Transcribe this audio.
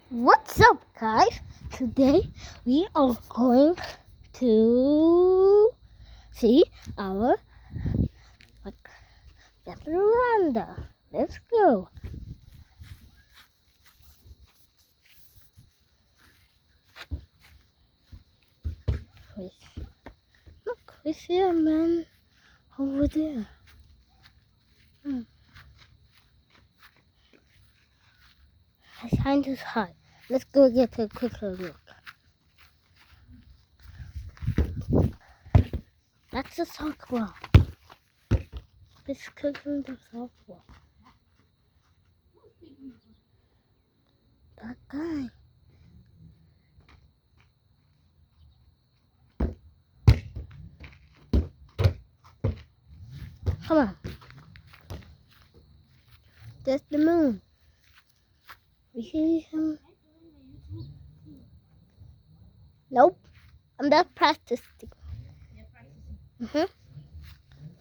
What's up, guys? Today we are going to see our veranda. Let's go. Look, we see a man over there. His hand is high. Let's go get a quicker look. That's a softball. It's cooking the softball. That guy. Come on. There's the moon. We see him. Nope. I'm not practicing.